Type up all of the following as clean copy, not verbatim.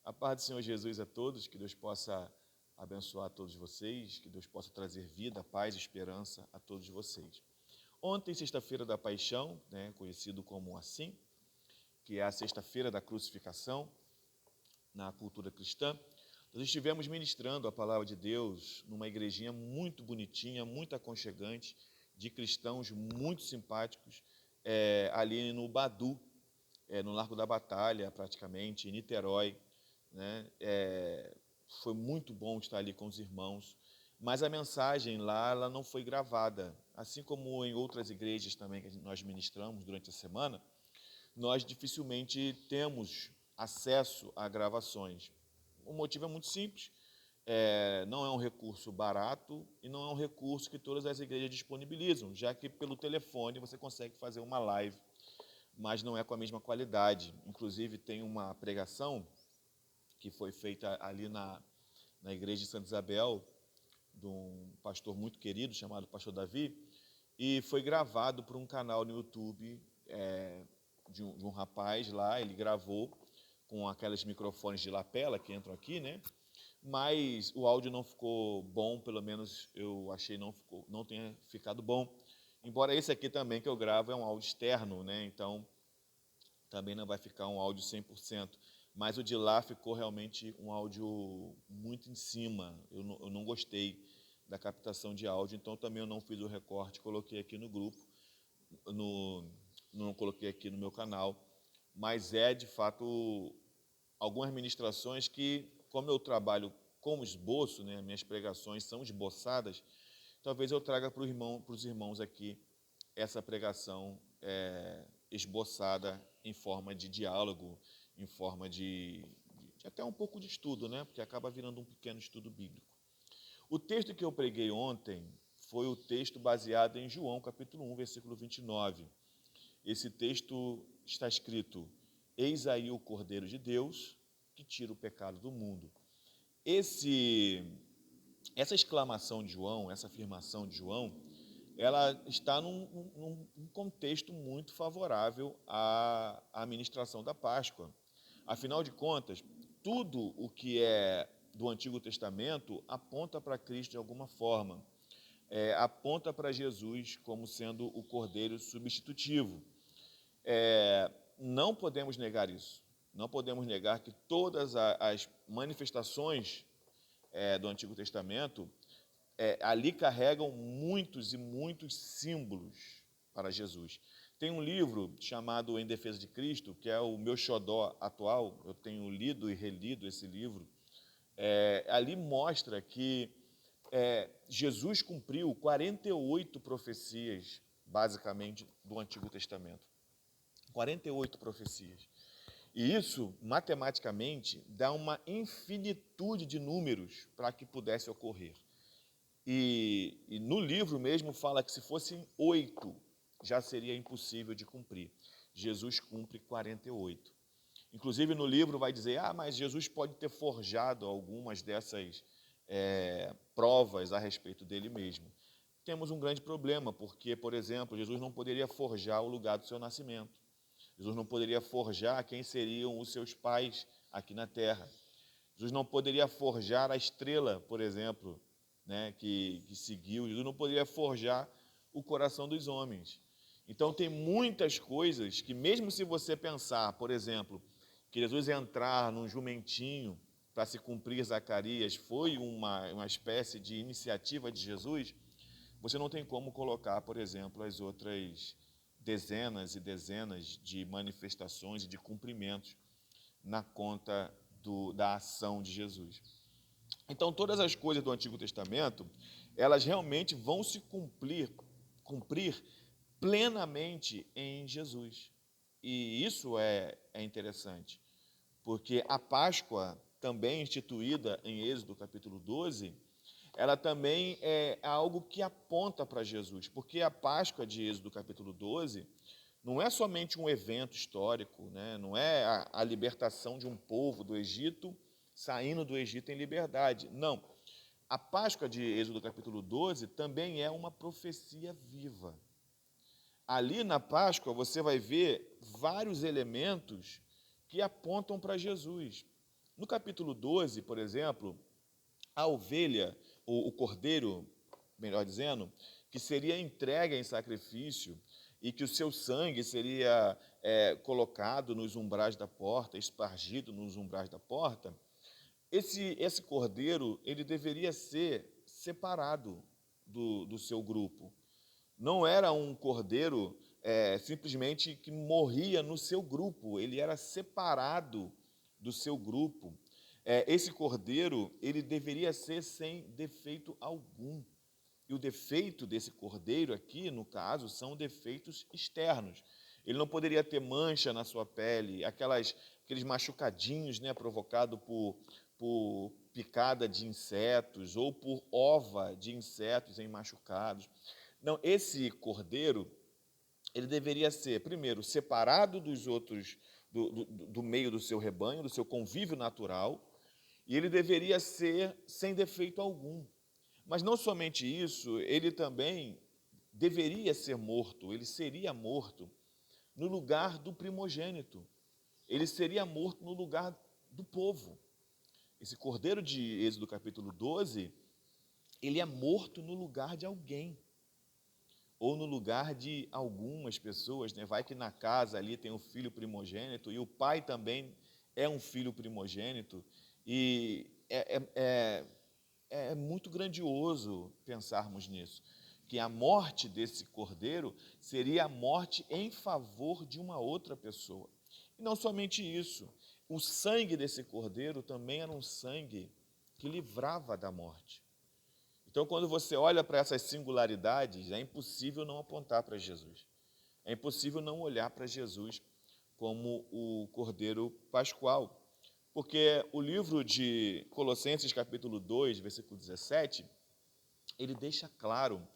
A paz do Senhor Jesus a todos, que Deus possa abençoar todos vocês, que Deus possa trazer vida, paz e esperança a todos vocês. Ontem, sexta-feira da Paixão, conhecido como assim, que é a sexta-feira da crucificação na cultura cristã, nós estivemos ministrando a palavra de Deus numa igrejinha muito bonitinha, muito aconchegante, de cristãos muito simpáticos, ali no Badu, no Largo da Batalha, praticamente, em Niterói. Foi muito bom estar ali com os irmãos, mas a mensagem lá ela não foi gravada. Assim como em outras igrejas também que nós ministramos durante a semana, nós dificilmente temos acesso a gravações. O motivo é muito simples, não é um recurso barato e não é um recurso que todas as igrejas disponibilizam, já que pelo telefone você consegue fazer uma live, mas não é com a mesma qualidade. Inclusive tem uma pregação que foi feita ali na igreja de Santa Isabel, de um pastor muito querido chamado Pastor Davi, e foi gravado por um canal no YouTube de um rapaz lá. Ele gravou com aqueles microfones de lapela que entram aqui, mas o áudio não ficou bom, pelo menos eu achei não tenha ficado bom. Embora esse aqui também que eu gravo é um áudio externo, então também não vai ficar um áudio 100%. Mas o de lá ficou realmente um áudio muito em cima. Eu não gostei da captação de áudio, então também eu não fiz o recorte, coloquei aqui no grupo, não coloquei aqui no meu canal, mas de fato algumas ministrações que, como eu trabalho com esboço, minhas pregações são esboçadas, talvez eu traga para os irmãos aqui essa pregação esboçada em forma de diálogo, em forma de até um pouco de estudo, porque acaba virando um pequeno estudo bíblico. O texto que eu preguei ontem foi o texto baseado em João, capítulo 1, versículo 29. Esse texto está escrito: eis aí o Cordeiro de Deus que tira o pecado do mundo. Essa exclamação de João, essa afirmação de João, ela está num contexto muito favorável à ministração da Páscoa. Afinal de contas, tudo o que é do Antigo Testamento aponta para Cristo de alguma forma, aponta para Jesus como sendo o Cordeiro substitutivo. Não podemos negar isso. Não podemos negar que todas as manifestações do Antigo Testamento ali carregam muitos e muitos símbolos para Jesus. Tem um livro chamado Em Defesa de Cristo, que é o meu xodó atual. Eu tenho lido e relido esse livro. Ali mostra que Jesus cumpriu 48 profecias, basicamente, do Antigo Testamento. 48 profecias. E isso, matematicamente, dá uma infinitude de números para que pudesse ocorrer. E no livro mesmo fala que se fossem 8, já seria impossível de cumprir. Jesus cumpre 48. Inclusive no livro vai dizer, mas Jesus pode ter forjado algumas dessas provas a respeito dele mesmo. Temos um grande problema, porque, por exemplo, Jesus não poderia forjar o lugar do seu nascimento. Jesus não poderia forjar quem seriam os seus pais aqui na terra. Jesus não poderia forjar a estrela, por exemplo, que seguiu. Jesus não poderia forjar o coração dos homens. Então, tem muitas coisas que, mesmo se você pensar, por exemplo, que Jesus entrar num jumentinho para se cumprir Zacarias foi uma espécie de iniciativa de Jesus, você não tem como colocar, por exemplo, as outras dezenas e dezenas de manifestações e de cumprimentos na conta da ação de Jesus. Então, todas as coisas do Antigo Testamento, elas realmente vão se cumprir plenamente em Jesus. E isso é interessante, porque a Páscoa, também instituída em Êxodo capítulo 12, ela também é algo que aponta para Jesus, porque a Páscoa de Êxodo capítulo 12 não é somente um evento histórico, não é a libertação de um povo do Egito saindo do Egito em liberdade. Não. A Páscoa de Êxodo capítulo 12 também é uma profecia viva. Ali na Páscoa você vai ver vários elementos que apontam para Jesus. No capítulo 12, por exemplo, a ovelha, ou o cordeiro, melhor dizendo, que seria entregue em sacrifício e que o seu sangue seria colocado nos umbrais da porta, espargido nos umbrais da porta, esse cordeiro, ele deveria ser separado do seu grupo. Não era um cordeiro simplesmente que morria no seu grupo, ele era separado do seu grupo. Esse cordeiro, ele deveria ser sem defeito algum. E o defeito desse cordeiro aqui, no caso, são defeitos externos. Ele não poderia ter mancha na sua pele, aqueles machucadinhos, né, provocados por picada de insetos ou por ova de insetos em machucados. Não, esse cordeiro, ele deveria ser, primeiro, separado dos outros, do meio do seu rebanho, do seu convívio natural, e ele deveria ser sem defeito algum. Mas não somente isso, ele também deveria ser morto, ele seria morto no lugar do primogênito. Ele seria morto no lugar do povo. Esse cordeiro de Êxodo capítulo 12, ele é morto no lugar de alguém, ou no lugar de algumas pessoas, né? Vai que na casa ali tem um filho primogênito, e o pai também é um filho primogênito, e é muito grandioso pensarmos nisso, que a morte desse cordeiro seria a morte em favor de uma outra pessoa. E não somente isso, o sangue desse cordeiro também era um sangue que livrava da morte. Então, quando você olha para essas singularidades, é impossível não apontar para Jesus. É impossível não olhar para Jesus como o Cordeiro Pascual. Porque o livro de Colossenses, capítulo 2, versículo 17, ele deixa claro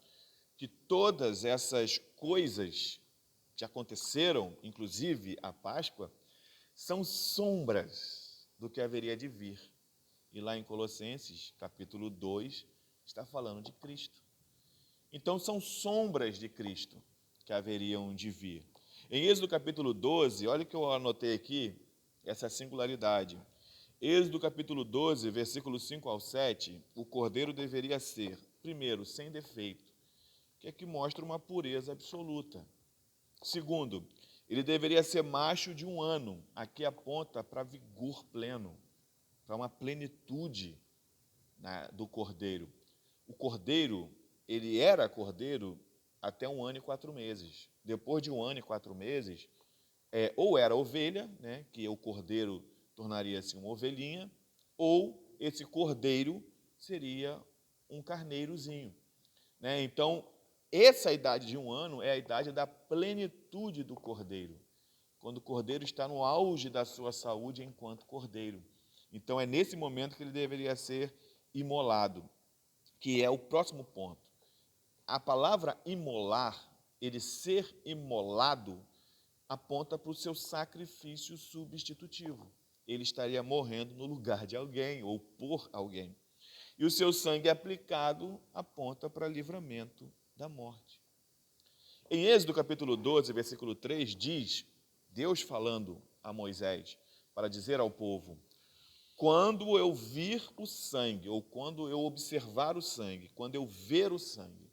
que todas essas coisas que aconteceram, inclusive a Páscoa, são sombras do que haveria de vir. E lá em Colossenses, capítulo 2, está falando de Cristo. Então, são sombras de Cristo que haveriam de vir. Em Êxodo capítulo 12, olha o que eu anotei aqui, essa singularidade. Êxodo capítulo 12, versículos 5 ao 7, o cordeiro deveria ser, primeiro, sem defeito, que é que mostra uma pureza absoluta. Segundo, ele deveria ser macho de 1 ano, aqui aponta para vigor pleno, para uma plenitude, né, do cordeiro. O cordeiro, ele era cordeiro até 1 ano e 4 meses. Depois de 1 ano e 4 meses, ou era ovelha, né, que o cordeiro tornaria-se uma ovelhinha, ou esse cordeiro seria um carneirozinho, né? Então, essa idade de 1 ano é a idade da plenitude do cordeiro, quando o cordeiro está no auge da sua saúde enquanto cordeiro. Então, é nesse momento que ele deveria ser imolado, que é o próximo ponto. A palavra imolar, ele ser imolado, aponta para o seu sacrifício substitutivo. Ele estaria morrendo no lugar de alguém ou por alguém. E o seu sangue aplicado aponta para livramento da morte. Em Êxodo capítulo 12, versículo 3, diz, Deus falando a Moisés, para dizer ao povo, quando eu vir o sangue, ou quando eu observar o sangue, quando eu ver o sangue,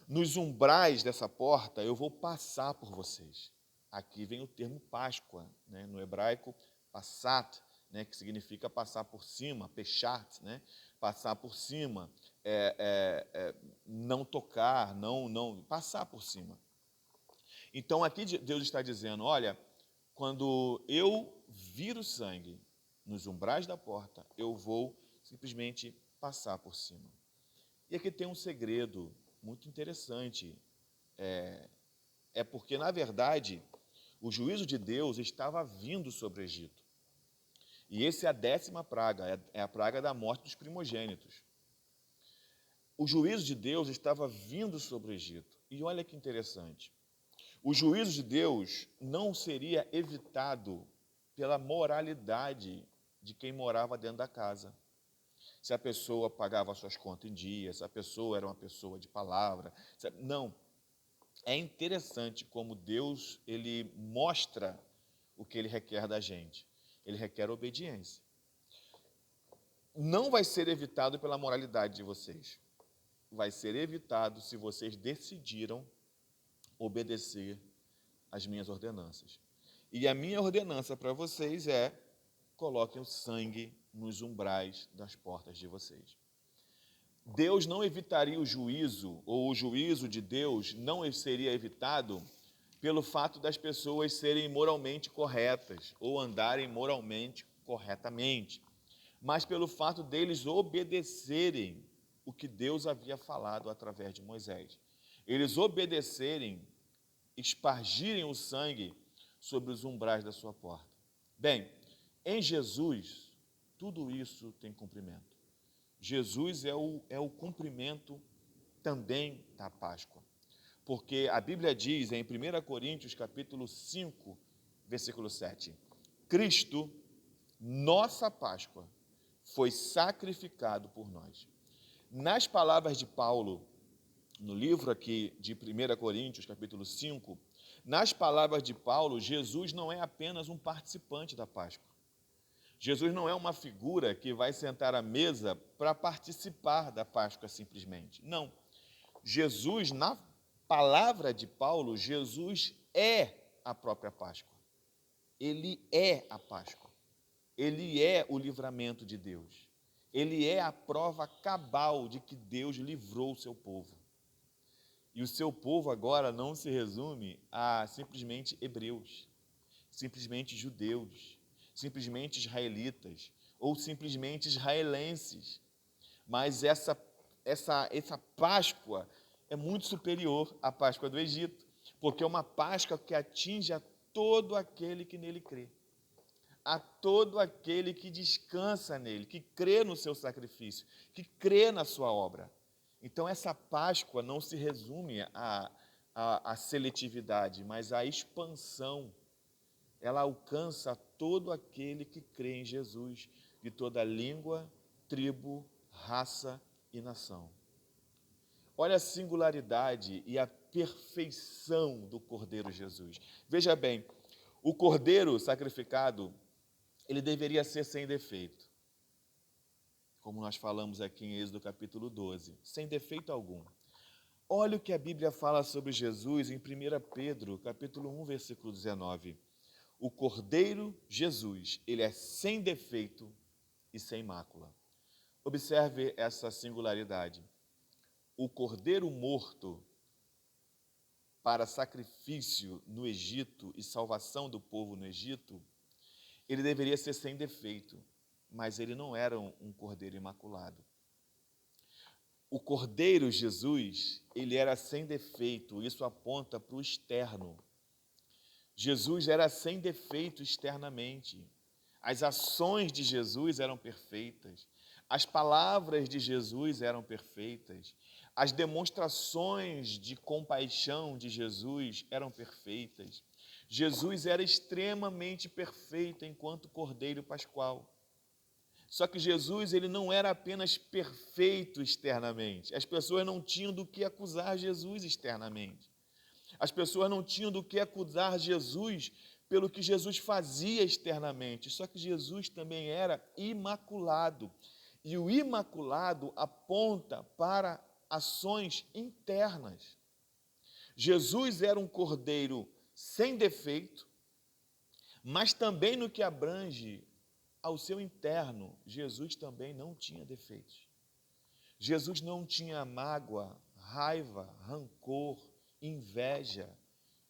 nos umbrais dessa porta eu vou passar por vocês. Aqui vem o termo Páscoa, né? No hebraico, passat, né? Que significa passar por cima, pechat, né? Passar por cima, não tocar, não passar por cima. Então aqui Deus está dizendo, olha, quando eu vir o sangue nos umbrais da porta, eu vou simplesmente passar por cima. E aqui tem um segredo muito interessante, é porque, na verdade, o juízo de Deus estava vindo sobre o Egito. E essa é a 10ª praga, é a praga da morte dos primogênitos. O juízo de Deus estava vindo sobre o Egito. E olha que interessante, o juízo de Deus não seria evitado pela moralidade de quem morava dentro da casa. Se a pessoa pagava suas contas em dia, se a pessoa era uma pessoa de palavra. Não. É interessante como Deus, ele mostra o que ele requer da gente. Ele requer obediência. não vai ser evitado pela moralidade de vocês. Vai ser evitado se vocês decidiram obedecer às minhas ordenanças. E a minha ordenança para vocês é: coloquem o sangue nos umbrais das portas de vocês. Deus não evitaria o juízo, ou o juízo de Deus não seria evitado pelo fato das pessoas serem moralmente corretas ou andarem moralmente corretamente, mas pelo fato deles obedecerem o que Deus havia falado através de Moisés. Eles obedecerem, espargirem o sangue sobre os umbrais da sua porta. Bem, em Jesus, tudo isso tem cumprimento. Jesus é o cumprimento também da Páscoa. Porque a Bíblia diz em 1 Coríntios, capítulo 5, versículo 7, Cristo, nossa Páscoa, foi sacrificado por nós. Nas palavras de Paulo, no livro aqui de 1 Coríntios, capítulo 5, nas palavras de Paulo, Jesus não é apenas um participante da Páscoa. Jesus não é uma figura que vai sentar à mesa para participar da Páscoa simplesmente. Não. Jesus, na palavra de Paulo, Jesus é a própria Páscoa. Ele é a Páscoa. Ele é o livramento de Deus. Ele é a prova cabal de que Deus livrou o seu povo. E o seu povo agora não se resume a simplesmente hebreus, simplesmente judeus, simplesmente israelitas ou simplesmente israelenses. Mas essa Páscoa é muito superior à Páscoa do Egito, porque é uma Páscoa que atinge a todo aquele que nele crê, a todo aquele que descansa nele, que crê no seu sacrifício, que crê na sua obra. Então, essa Páscoa não se resume à seletividade, mas à expansão. Ela alcança todo aquele que crê em Jesus, de toda língua, tribo, raça e nação. Olha a singularidade e a perfeição do Cordeiro Jesus. Veja bem, o Cordeiro sacrificado, ele deveria ser sem defeito. Como nós falamos aqui em Êxodo capítulo 12, sem defeito algum. Olha o que a Bíblia fala sobre Jesus em 1 Pedro, capítulo 1, versículo 19. O Cordeiro Jesus, ele é sem defeito e sem mácula. Observe essa singularidade. O Cordeiro morto para sacrifício no Egito e salvação do povo no Egito, ele deveria ser sem defeito, mas ele não era um cordeiro imaculado. O Cordeiro Jesus, ele era sem defeito, isso aponta para o externo. Jesus era sem defeito externamente. As ações de Jesus eram perfeitas. As palavras de Jesus eram perfeitas. As demonstrações de compaixão de Jesus eram perfeitas. Jesus era extremamente perfeito enquanto Cordeiro Pascual. Só que Jesus, ele não era apenas perfeito externamente. As pessoas não tinham do que acusar Jesus externamente. As pessoas não tinham do que acusar Jesus pelo que Jesus fazia externamente. Só que Jesus também era imaculado. E o imaculado aponta para ações internas. Jesus era um cordeiro sem defeito, mas também no que abrange ao seu interno, Jesus também não tinha defeitos. Jesus não tinha mágoa, raiva, rancor, inveja.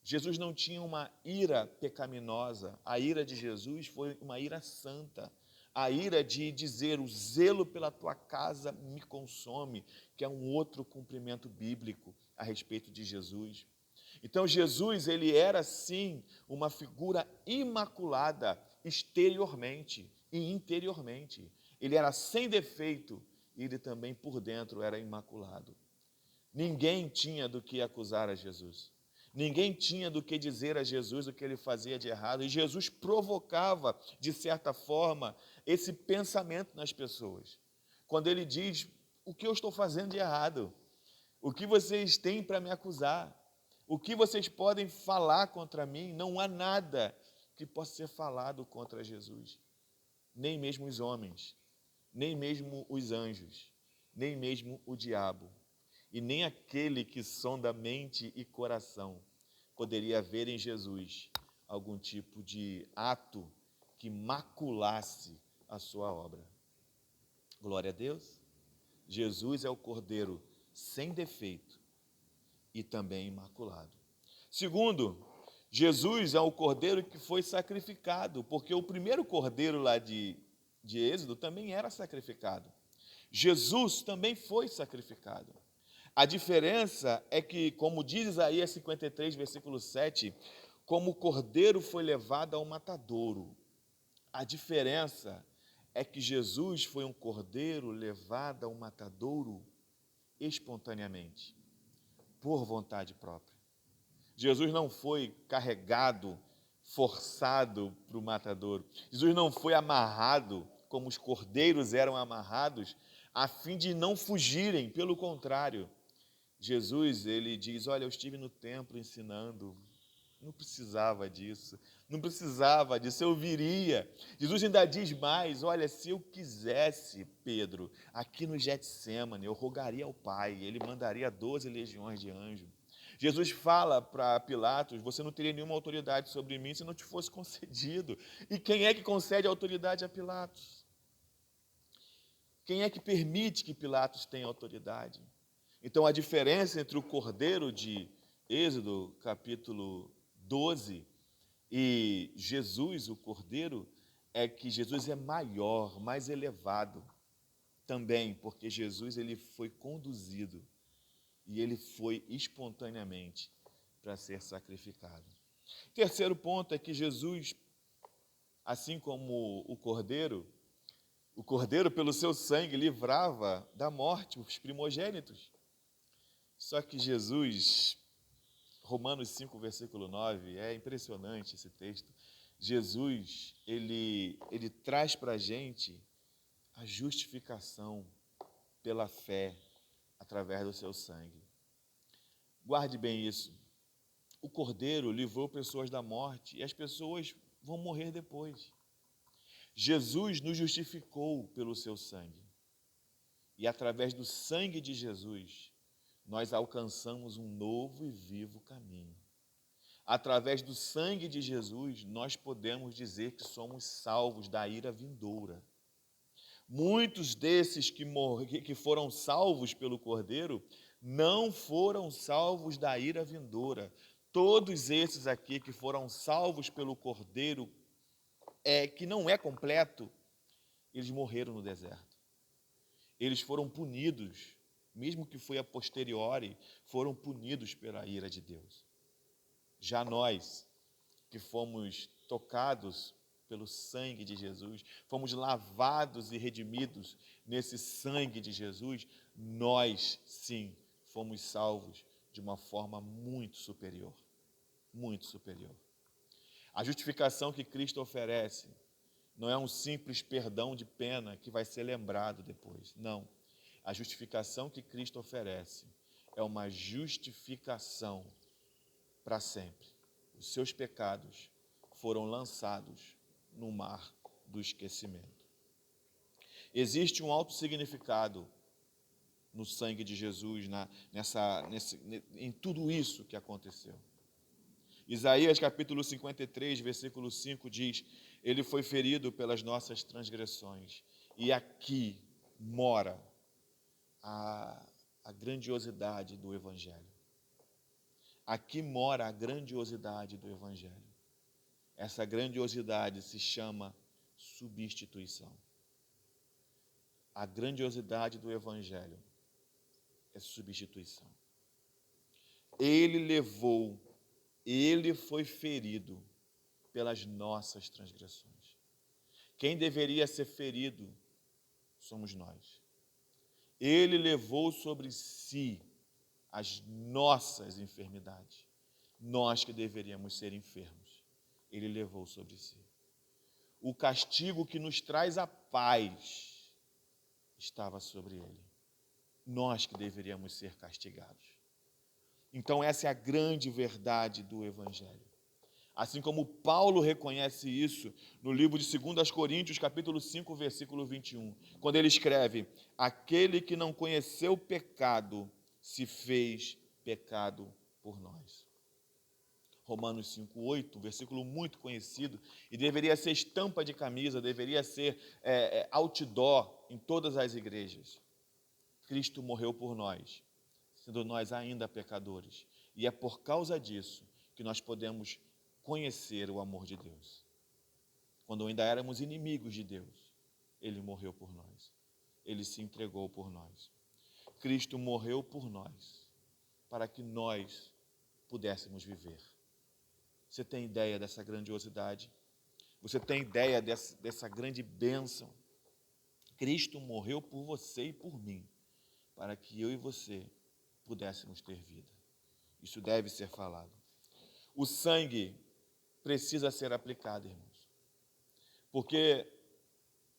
Jesus não tinha uma ira pecaminosa. A ira de Jesus foi uma ira santa. A ira de dizer: o zelo pela tua casa me consome, que é um outro cumprimento bíblico a respeito de Jesus. Então, Jesus, ele era, sim, uma figura imaculada exteriormente e interiormente. Ele era sem defeito e ele também, por dentro, era imaculado. Ninguém tinha do que acusar a Jesus. Ninguém tinha do que dizer a Jesus o que ele fazia de errado. E Jesus provocava, de certa forma, esse pensamento nas pessoas. Quando ele diz: o que eu estou fazendo de errado? O que vocês têm para me acusar? O que vocês podem falar contra mim? Não há nada que possa ser falado contra Jesus. Nem mesmo os homens. nem mesmo os anjos, nem mesmo o diabo, e nem aquele que sonda mente e coração poderia ver em Jesus algum tipo de ato que maculasse a sua obra. Glória a Deus. Jesus é o Cordeiro sem defeito e também imaculado. Segundo, Jesus é o Cordeiro que foi sacrificado, porque o primeiro Cordeiro lá de Êxodo também era sacrificado. Jesus também foi sacrificado. A diferença é que, como diz Isaías 53, versículo 7, como o cordeiro foi levado ao matadouro. A diferença é que Jesus foi um cordeiro levado ao matadouro espontaneamente, por vontade própria. Jesus não foi carregado, forçado para o matadouro. Jesus não foi amarrado, como os cordeiros eram amarrados, a fim de não fugirem, pelo contrário. Jesus, ele diz, olha, eu estive no templo ensinando, não precisava disso, eu viria. Jesus ainda diz mais, olha, se eu quisesse, Pedro, aqui no Getsêmani, eu rogaria ao Pai, ele mandaria 12 legiões de anjos. Jesus fala para Pilatos, você não teria nenhuma autoridade sobre mim se não te fosse concedido. E quem é que concede a autoridade a Pilatos? Quem é que permite que Pilatos tenha autoridade? Então, a diferença entre o Cordeiro de Êxodo, capítulo 12, e Jesus, o Cordeiro, é que Jesus é maior, mais elevado também, porque Jesus ele foi conduzido e ele foi espontaneamente para ser sacrificado. Terceiro ponto é que Jesus, assim como o Cordeiro pelo seu sangue livrava da morte os primogênitos. Só que Jesus, Romanos 5, versículo 9, é impressionante esse texto. Jesus, ele traz para a gente a justificação pela fé através do seu sangue. Guarde bem isso. O Cordeiro livrou pessoas da morte e as pessoas vão morrer depois. Jesus nos justificou pelo seu sangue. E através do sangue de Jesus, nós alcançamos um novo e vivo caminho. Através do sangue de Jesus, nós podemos dizer que somos salvos da ira vindoura. Muitos desses que foram salvos pelo Cordeiro não foram salvos da ira vindoura. Todos esses aqui que foram salvos pelo Cordeiro, que não é completo, eles morreram no deserto. Eles foram punidos, mesmo que foi a posteriori, foram punidos pela ira de Deus. Já nós, que fomos tocados pelo sangue de Jesus, fomos lavados e redimidos nesse sangue de Jesus, nós, sim, fomos salvos de uma forma muito superior. Muito superior. A justificação que Cristo oferece não é um simples perdão de pena que vai ser lembrado depois. Não. A justificação que Cristo oferece é uma justificação para sempre. Os seus pecados foram lançados no mar do esquecimento. Existe um alto significado no sangue de Jesus, em tudo isso que aconteceu. Isaías capítulo 53, versículo 5 diz, ele foi ferido pelas nossas transgressões, e aqui mora a grandiosidade do Evangelho. Aqui mora a grandiosidade do Evangelho. Essa grandiosidade se chama substituição. A grandiosidade do Evangelho é substituição. Ele foi ferido pelas nossas transgressões. Quem deveria ser ferido somos nós. Ele levou sobre si as nossas enfermidades. Nós que deveríamos ser enfermos, ele levou sobre si. O castigo que nos traz a paz estava sobre ele. Nós que deveríamos ser castigados. Então essa é a grande verdade do Evangelho. Assim como Paulo reconhece isso no livro de 2 Coríntios, capítulo 5, versículo 21, quando ele escreve: aquele que não conheceu o pecado se fez pecado por nós. Romanos 5:8, versículo muito conhecido, e deveria ser estampa de camisa, deveria ser outdoor em todas as igrejas. Cristo morreu por nós, sendo nós ainda pecadores. E é por causa disso que nós podemos conhecer o amor de Deus. Quando ainda éramos inimigos de Deus, Ele morreu por nós. Ele se entregou por nós. Cristo morreu por nós, para que nós pudéssemos viver. Você tem ideia dessa grandiosidade? Você tem ideia dessa grande bênção? Cristo morreu por você e por mim, para que eu e você pudéssemos ter vida. Isso deve ser falado. O sangue precisa ser aplicado, irmãos. Porque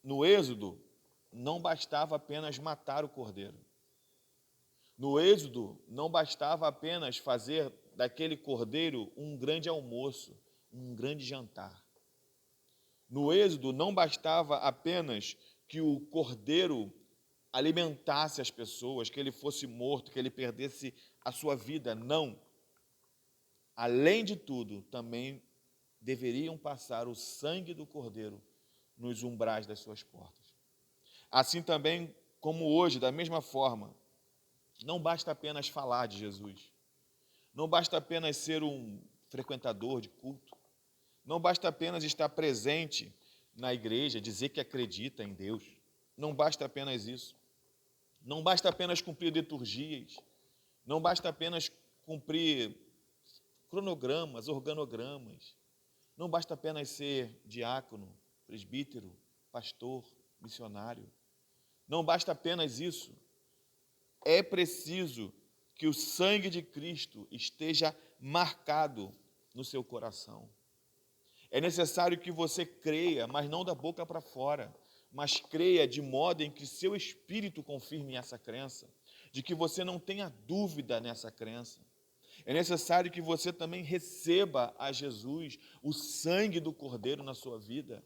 no Êxodo não bastava apenas matar o cordeiro. No Êxodo não bastava apenas fazer daquele cordeiro um grande almoço, um grande jantar. No Êxodo não bastava apenas que o cordeiro alimentasse as pessoas, que ele fosse morto, que ele perdesse a sua vida. Não. Além de tudo, também deveriam passar o sangue do cordeiro nos umbrais das suas portas. Assim também como hoje, da mesma forma, não basta apenas falar de Jesus. Não basta apenas ser um frequentador de culto. Não basta apenas estar presente na igreja, dizer que acredita em Deus. Não basta apenas isso. Não basta apenas cumprir liturgias. Não basta apenas cumprir cronogramas, organogramas. Não basta apenas ser diácono, presbítero, pastor, missionário. Não basta apenas isso. É preciso que o sangue de Cristo esteja marcado no seu coração. É necessário que você creia, mas não da boca para fora, mas creia de modo em que seu espírito confirme essa crença, de que você não tenha dúvida nessa crença. É necessário que você também receba a Jesus, o sangue do Cordeiro na sua vida.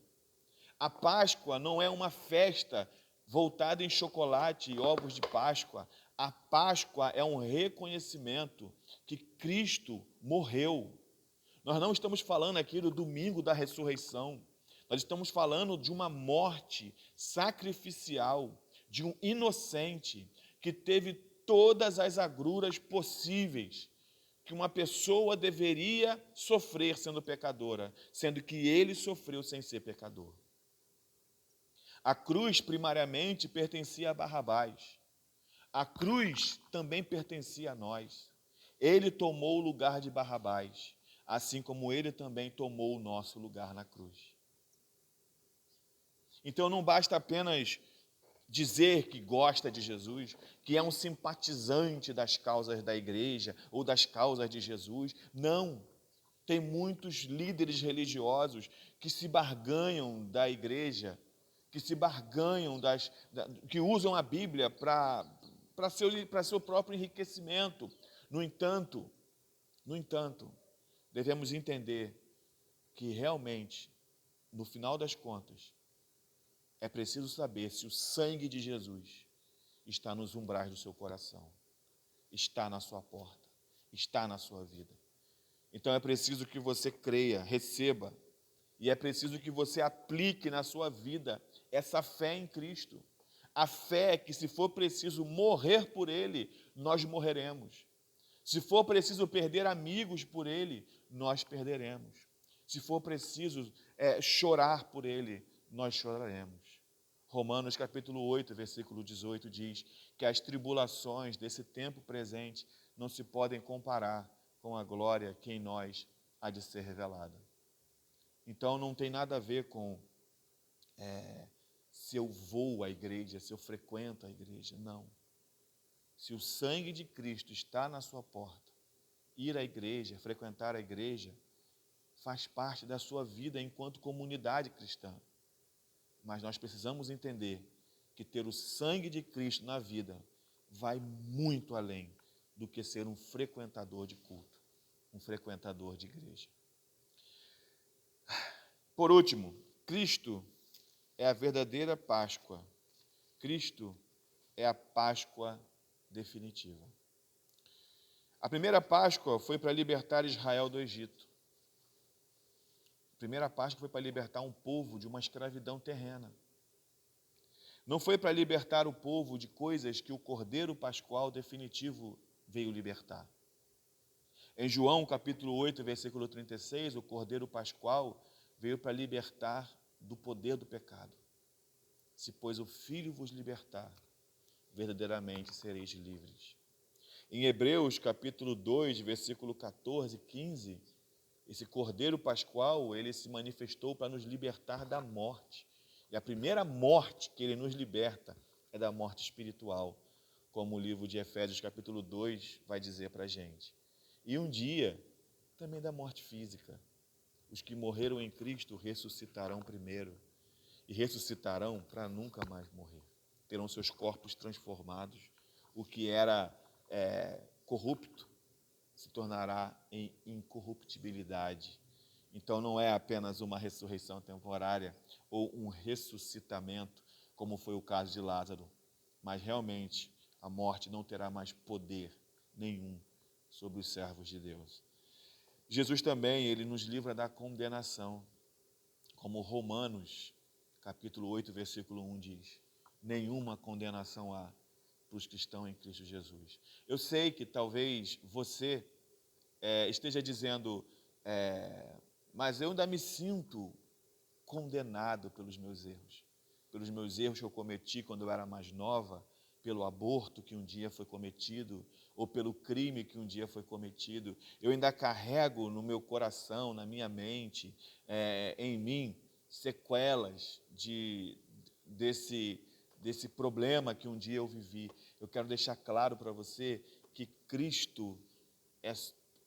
A Páscoa não é uma festa voltada em chocolate e ovos de Páscoa. A Páscoa é um reconhecimento que Cristo morreu. Nós não estamos falando aqui do domingo da ressurreição. Nós estamos falando de uma morte sacrificial, de um inocente que teve todas as agruras possíveis que uma pessoa deveria sofrer sendo pecadora, sendo que ele sofreu sem ser pecador. A cruz, primariamente, pertencia a Barrabás. A cruz também pertencia a nós. Ele tomou o lugar de Barrabás, assim como ele também tomou o nosso lugar na cruz. Então não basta apenas dizer que gosta de Jesus, que é um simpatizante das causas da igreja ou das causas de Jesus. Não. Tem muitos líderes religiosos que se barganham da igreja, que se barganham que usam a Bíblia para seu próprio enriquecimento. No entanto, devemos entender que realmente, no final das contas, é preciso saber se o sangue de Jesus está nos umbrais do seu coração, está na sua porta, está na sua vida. Então é preciso que você creia, receba, e é preciso que você aplique na sua vida essa fé em Cristo. A fé que, se for preciso morrer por Ele, nós morreremos. Se for preciso perder amigos por Ele, nós perderemos. Se for preciso chorar por Ele, nós choraremos. Romanos capítulo 8, versículo 18 diz que as tribulações desse tempo presente não se podem comparar com a glória que em nós há de ser revelada. Então não tem nada a ver com se eu vou à igreja, se eu frequento a igreja, não. Se o sangue de Cristo está na sua porta, ir à igreja, frequentar a igreja, faz parte da sua vida enquanto comunidade cristã. Mas nós precisamos entender que ter o sangue de Cristo na vida vai muito além do que ser um frequentador de culto, um frequentador de igreja. Por último, Cristo é a verdadeira Páscoa. Cristo é a Páscoa definitiva. A primeira Páscoa foi para libertar Israel do Egito. A primeira Páscoa foi para libertar um povo de uma escravidão terrena. Não foi para libertar o povo de coisas que o Cordeiro Pascual definitivo veio libertar. Em João, capítulo 8, versículo 36, o Cordeiro Pascual veio para libertar do poder do pecado. Se, pois, o Filho vos libertar, verdadeiramente sereis livres. Em Hebreus, capítulo 2, versículo 14 e 15, esse Cordeiro Pascual, ele se manifestou para nos libertar da morte. E a primeira morte que ele nos liberta é da morte espiritual, como o livro de Efésios, capítulo 2, vai dizer para a gente. E um dia, também da morte física. Os que morreram em Cristo ressuscitarão primeiro. E ressuscitarão para nunca mais morrer. Terão seus corpos transformados. O que era corrupto se tornará em incorruptibilidade. Então não é apenas uma ressurreição temporária ou um ressuscitamento, como foi o caso de Lázaro, mas realmente a morte não terá mais poder nenhum sobre os servos de Deus. Jesus também, ele nos livra da condenação, como Romanos, capítulo 8, versículo 1 diz: nenhuma condenação há para os que estão em Cristo Jesus. Eu sei que talvez você esteja dizendo, mas eu ainda me sinto condenado pelos meus erros que eu cometi quando eu era mais nova, pelo aborto que um dia foi cometido, ou pelo crime que um dia foi cometido. Eu ainda carrego no meu coração, na minha mente, em mim, sequelas desse problema que um dia eu vivi. Eu quero deixar claro para você que Cristo,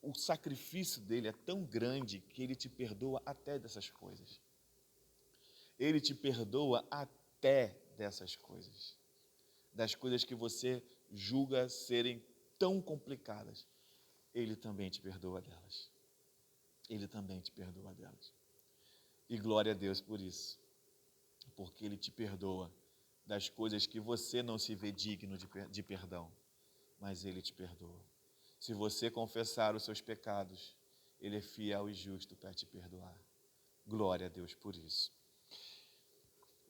o sacrifício dele é tão grande que ele te perdoa até dessas coisas. Ele te perdoa até dessas coisas. Das coisas que você julga serem tão complicadas. Ele também te perdoa delas. Ele também te perdoa delas. E glória a Deus por isso. Porque ele te perdoa das coisas que você não se vê digno de perdão. Mas ele te perdoa. Se você confessar os seus pecados, ele é fiel e justo para te perdoar. Glória a Deus por isso.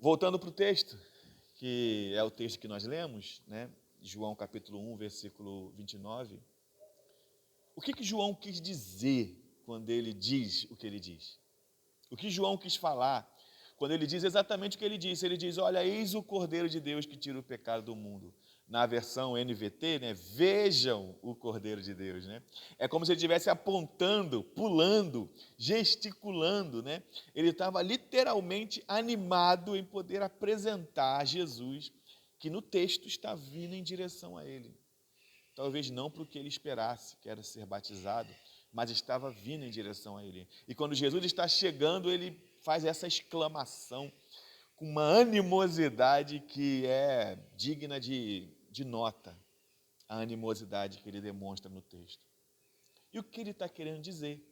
Voltando para o texto, que é o texto que nós lemos, né? João capítulo 1, versículo 29. O que João quis dizer quando ele diz o que ele diz? O que João quis falar quando ele diz exatamente o que ele disse? Ele diz, olha, eis o Cordeiro de Deus que tira o pecado do mundo. Na versão NVT, né, vejam o Cordeiro de Deus. Né? É como se ele estivesse apontando, pulando, gesticulando. Né? Ele estava literalmente animado em poder apresentar Jesus, que no texto está vindo em direção a ele. Talvez não para o que ele esperasse, que era ser batizado, mas estava vindo em direção a ele. E quando Jesus está chegando, ele faz essa exclamação com uma animosidade que é digna de nota, a animosidade que ele demonstra no texto. E o que ele está querendo dizer?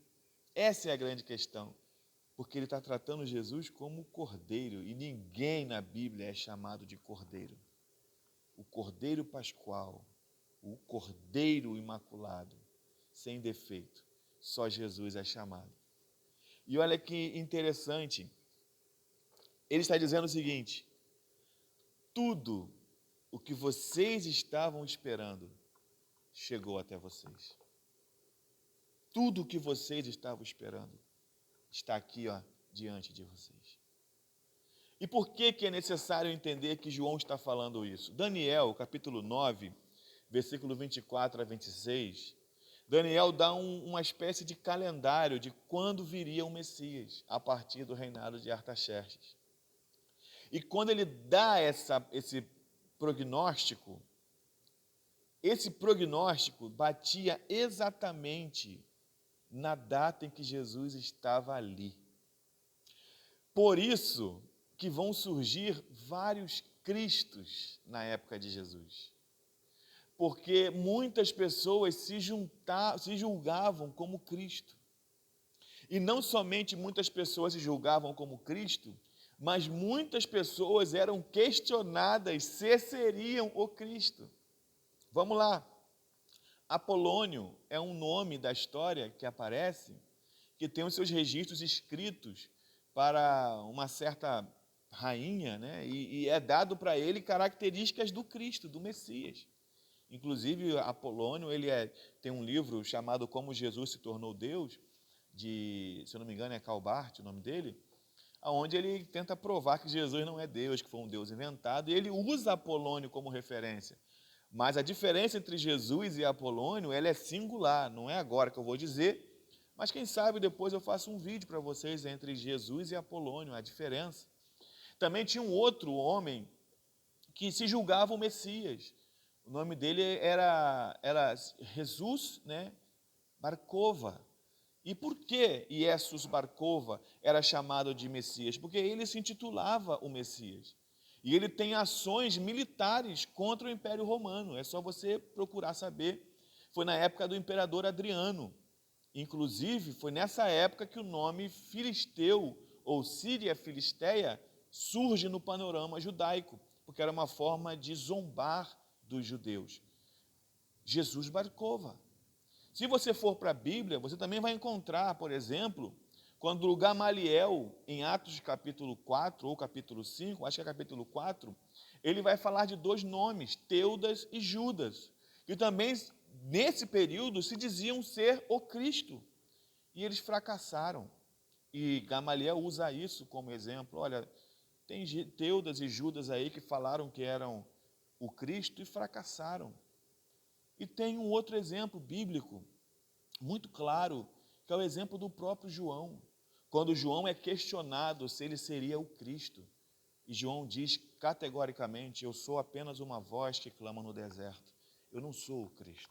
Essa é a grande questão, porque ele está tratando Jesus como cordeiro, e ninguém na Bíblia é chamado de cordeiro. O Cordeiro Pascual, o Cordeiro Imaculado, sem defeito, só Jesus é chamado. E olha que interessante, ele está dizendo o seguinte: tudo o que vocês estavam esperando chegou até vocês. Tudo o que vocês estavam esperando está aqui, diante de vocês. E por que é necessário entender que João está falando isso? Daniel, capítulo 9, versículo 24 a 26, Daniel dá uma espécie de calendário de quando viria o Messias, a partir do reinado de Artaxerxes. E quando ele dá esse prognóstico batia exatamente na data em que Jesus estava ali. Por isso que vão surgir vários Cristos na época de Jesus. Porque muitas pessoas se julgavam como Cristo. E não somente muitas pessoas se julgavam como Cristo, mas muitas pessoas eram questionadas se seriam o Cristo. Vamos lá. Apolônio é um nome da história que aparece, que tem os seus registros escritos para uma certa rainha, né? E é dado para ele características do Cristo, do Messias. Inclusive, Apolônio, tem um livro chamado Como Jesus se Tornou Deus, se eu não me engano é Calbart o nome dele, onde ele tenta provar que Jesus não é Deus, que foi um Deus inventado, e ele usa Apolônio como referência. Mas a diferença entre Jesus e Apolônio, ela é singular, não é agora que eu vou dizer, mas quem sabe depois eu faço um vídeo para vocês entre Jesus e Apolônio, a diferença. Também tinha um outro homem que se julgava o Messias. O nome dele era Jesus, né, Barcova. E por que Jesus Barcova era chamado de Messias? Porque ele se intitulava o Messias. E ele tem ações militares contra o Império Romano. É só você procurar saber. Foi na época do imperador Adriano. Inclusive, foi nessa época que o nome Filisteu, ou Síria Filisteia, surge no panorama judaico, porque era uma forma de zombar dos judeus. Jesus Barcova. Se você for para a Bíblia, você também vai encontrar, por exemplo, quando Gamaliel, em Atos capítulo 4 ou capítulo 5, acho que é capítulo 4, ele vai falar de dois nomes, Teudas e Judas, que também, nesse período, se diziam ser o Cristo. E eles fracassaram. E Gamaliel usa isso como exemplo. Olha, tem Teudas e Judas aí que falaram que eram o Cristo e fracassaram. E tem um outro exemplo bíblico, muito claro, que é o exemplo do próprio João. Quando João é questionado se ele seria o Cristo. E João diz categoricamente, eu sou apenas uma voz que clama no deserto. Eu não sou o Cristo.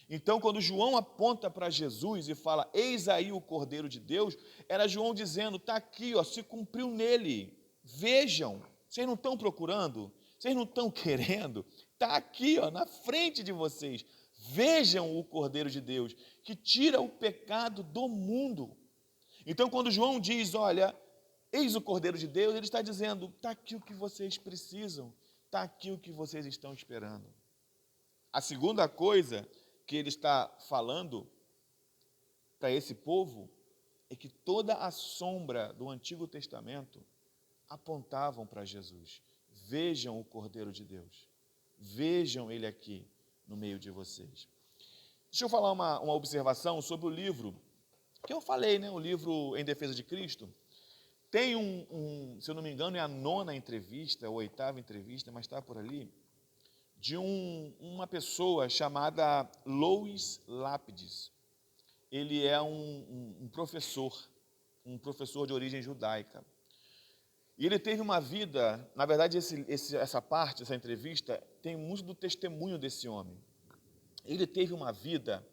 Então, quando João aponta para Jesus e fala, eis aí o Cordeiro de Deus, era João dizendo, está aqui, ó, se cumpriu nele. Vejam, vocês não estão procurando? Vocês não estão querendo? Está aqui, ó, na frente de vocês. Vejam o Cordeiro de Deus, que tira o pecado do mundo. Então, quando João diz, olha, eis o Cordeiro de Deus, ele está dizendo, está aqui o que vocês precisam, está aqui o que vocês estão esperando. A segunda coisa que ele está falando para esse povo é que toda a sombra do Antigo Testamento apontavam para Jesus. Vejam o Cordeiro de Deus. Vejam ele aqui no meio de vocês. Deixa eu falar uma observação sobre o livro que eu falei, né? O livro Em Defesa de Cristo. Tem se eu não me engano, é a 9ª entrevista, ou 8ª entrevista, mas está por ali, de uma pessoa chamada Louis Lápides. Ele é um professor de origem judaica. E ele teve uma vida, na verdade, essa entrevista, tem muito do testemunho desse homem. Ele teve uma vida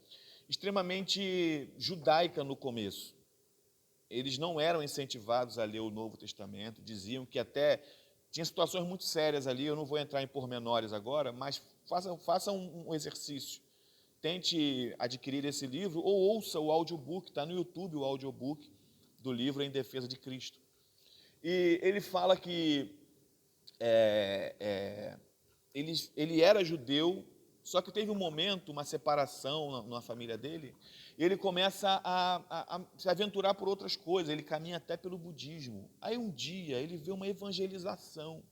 extremamente judaica no começo. Eles não eram incentivados a ler o Novo Testamento, diziam que até tinha situações muito sérias ali, eu não vou entrar em pormenores agora, mas faça um exercício. Tente adquirir esse livro ou ouça o audiobook, está no YouTube o audiobook do livro Em Defesa de Cristo. E ele fala que ele era judeu, só que teve um momento, uma separação na família dele, e ele começa a se aventurar por outras coisas, ele caminha até pelo budismo. Aí um dia ele vê uma evangelização.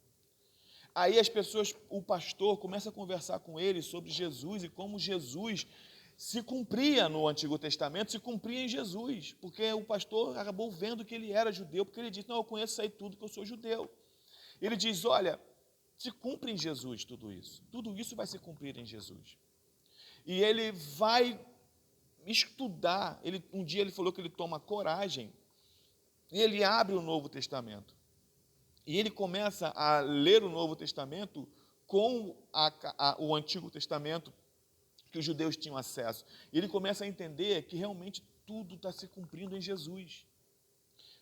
Aí as pessoas, o pastor começa a conversar com ele sobre Jesus e como Jesus se cumpria no Antigo Testamento, se cumpria em Jesus, porque o pastor acabou vendo que ele era judeu, porque ele disse, não, eu conheço aí tudo que eu sou judeu. Ele diz, olha, se cumpre em Jesus tudo isso vai se cumprir em Jesus. E ele vai estudar, um dia ele falou que ele toma coragem, e ele abre o Novo Testamento. E ele começa a ler o Novo Testamento com o Antigo Testamento, que os judeus tinham acesso. E ele começa a entender que realmente tudo está se cumprindo em Jesus.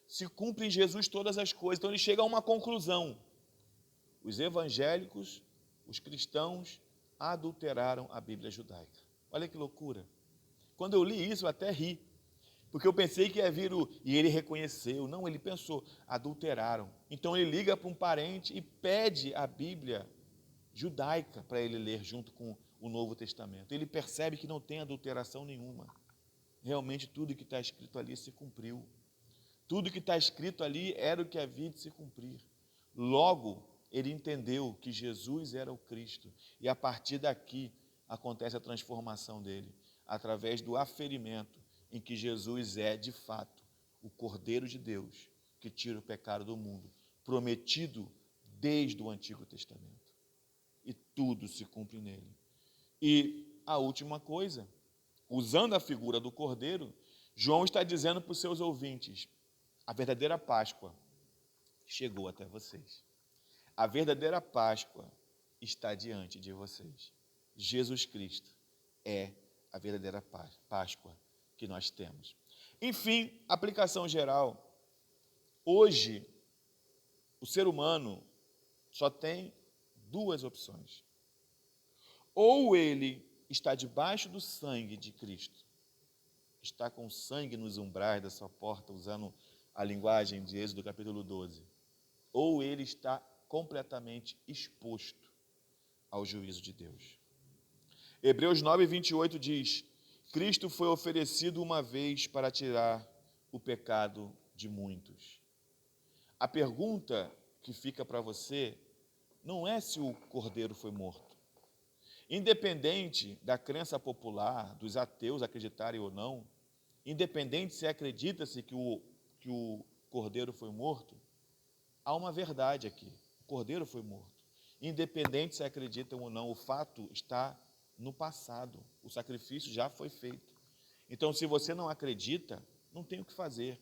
Se cumpre em Jesus todas as coisas. Então ele chega a uma conclusão. Os evangélicos, os cristãos, adulteraram a Bíblia judaica. Olha que loucura. Quando eu li isso, eu até ri. Porque eu pensei que ia vir o... E ele reconheceu. Não, ele pensou, adulteraram. Então ele liga para um parente e pede a Bíblia judaica para ele ler junto com o Novo Testamento. Ele percebe que não tem adulteração nenhuma. Realmente tudo que está escrito ali se cumpriu. Tudo que está escrito ali era o que havia de se cumprir. Logo, ele entendeu que Jesus era o Cristo. E a partir daqui acontece a transformação dele, através do aferimento em que Jesus é, de fato, o Cordeiro de Deus que tira o pecado do mundo, prometido desde o Antigo Testamento. E tudo se cumpre nele. E a última coisa, usando a figura do Cordeiro, João está dizendo para os seus ouvintes, a verdadeira Páscoa chegou até vocês. A verdadeira Páscoa está diante de vocês. Jesus Cristo é a verdadeira Páscoa que nós temos. Enfim, aplicação geral. Hoje, o ser humano só tem duas opções. Ou ele está debaixo do sangue de Cristo, está com sangue nos umbrais da sua porta, usando a linguagem de Êxodo capítulo 12, ou ele está completamente exposto ao juízo de Deus. Hebreus 9, 28 diz, Cristo foi oferecido uma vez para tirar o pecado de muitos. A pergunta que fica para você não é se o Cordeiro foi morto. Independente da crença popular, dos ateus acreditarem ou não, independente se acredita-se que o Cordeiro foi morto, há uma verdade aqui. O Cordeiro foi morto. Independente se acreditam ou não, o fato está no passado. O sacrifício já foi feito. Então, se você não acredita, não tem o que fazer.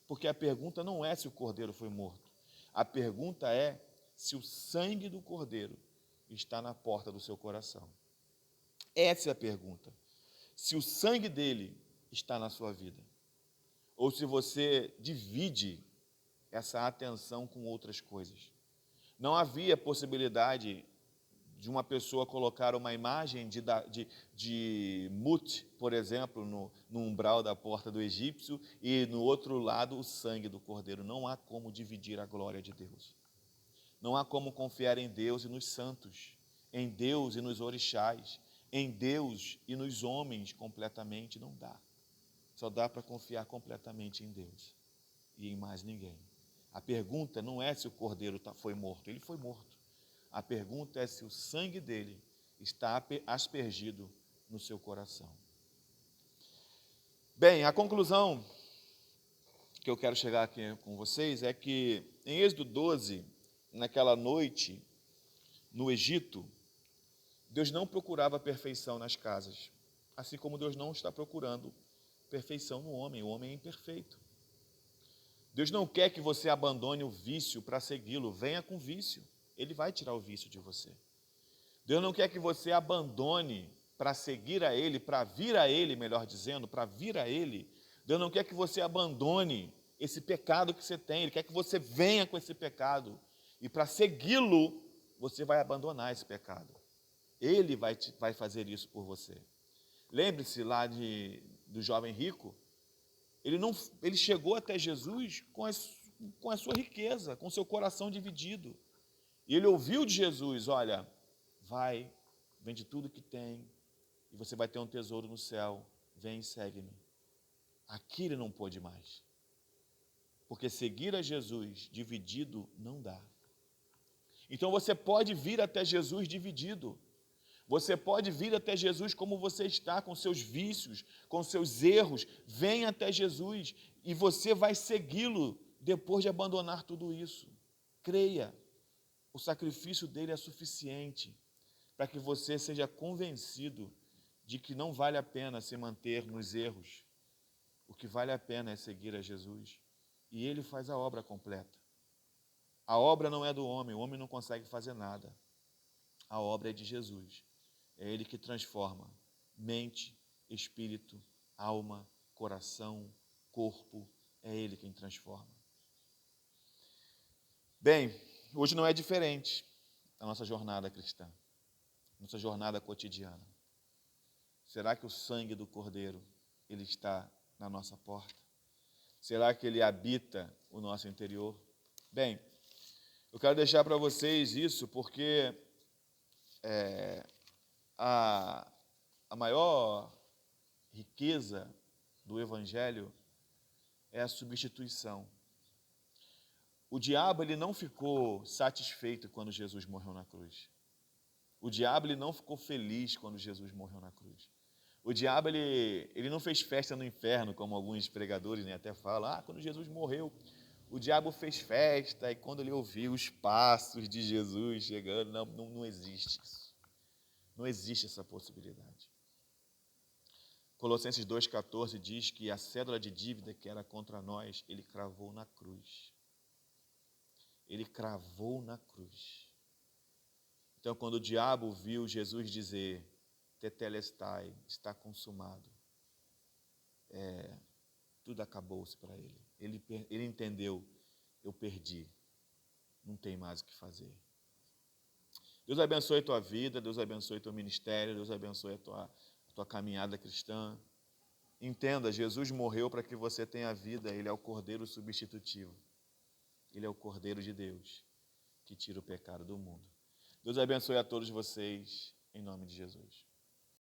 Porque a pergunta não é se o Cordeiro foi morto. A pergunta é se o sangue do Cordeiro está na porta do seu coração. Essa é a pergunta. Se o sangue dele está na sua vida. Ou se você divide essa atenção com outras coisas. Não havia possibilidade de uma pessoa colocar uma imagem de Mut, por exemplo, no umbral da porta do egípcio e no outro lado o sangue do cordeiro. Não há como dividir a glória de Deus. Não há como confiar em Deus e nos santos, em Deus e nos orixás, em Deus e nos homens completamente. Não dá. Só dá para confiar completamente em Deus e em mais ninguém. A pergunta não é se o cordeiro foi morto. Ele foi morto. A pergunta é se o sangue dele está aspergido no seu coração. Bem, a conclusão que eu quero chegar aqui com vocês é que em Êxodo 12, naquela noite, no Egito, Deus não procurava perfeição nas casas, assim como Deus não está procurando perfeição no homem. O homem é imperfeito. Deus não quer que você abandone o vício para segui-lo. Venha com vício. Ele vai tirar o vício de você. Deus não quer que você abandone para seguir a Ele, para vir a Ele, melhor dizendo, para vir a Ele. Deus não quer que você abandone esse pecado que você tem. Ele quer que você venha com esse pecado. E para segui-lo, você vai abandonar esse pecado. Ele vai fazer isso por você. Lembre-se lá do jovem rico. Ele chegou até Jesus com a sua riqueza, com o seu coração dividido. E ele ouviu de Jesus, olha, vai, vende tudo que tem, e você vai ter um tesouro no céu, vem e segue-me. Aqui ele não pôde mais. Porque seguir a Jesus dividido não dá. Então você pode vir até Jesus dividido. Você pode vir até Jesus como você está, com seus vícios, com seus erros. Vem até Jesus e você vai segui-lo depois de abandonar tudo isso. Creia. O sacrifício dele é suficiente para que você seja convencido de que não vale a pena se manter nos erros. O que vale a pena é seguir a Jesus. E ele faz a obra completa. A obra não é do homem, o homem não consegue fazer nada. A obra é de Jesus. É ele que transforma mente, espírito, alma, coração, corpo. É ele quem transforma. Bem, hoje não é diferente a nossa jornada cristã, nossa jornada cotidiana. Será que o sangue do Cordeiro, ele está na nossa porta? Será que Ele habita o nosso interior? Bem, eu quero deixar para vocês isso porque a maior riqueza do Evangelho é a substituição. O diabo ele não ficou satisfeito quando Jesus morreu na cruz. O diabo ele não ficou feliz quando Jesus morreu na cruz. O diabo ele não fez festa no inferno, como alguns pregadores, né, até falam. Quando Jesus morreu, o diabo fez festa, e quando ele ouviu os passos de Jesus chegando, não existe isso. Não existe essa possibilidade. Colossenses 2,14 diz que a cédula de dívida que era contra nós, ele cravou na cruz. Ele cravou na cruz. Então, quando o diabo viu Jesus dizer, tetelestai, está consumado, tudo acabou-se para ele. Ele entendeu, eu perdi, não tem mais o que fazer. Deus abençoe a tua vida, Deus abençoe o teu ministério, Deus abençoe a tua caminhada cristã. Entenda, Jesus morreu para que você tenha vida, Ele é o Cordeiro substitutivo. Ele é o Cordeiro de Deus, que tira o pecado do mundo. Deus abençoe a todos vocês, em nome de Jesus.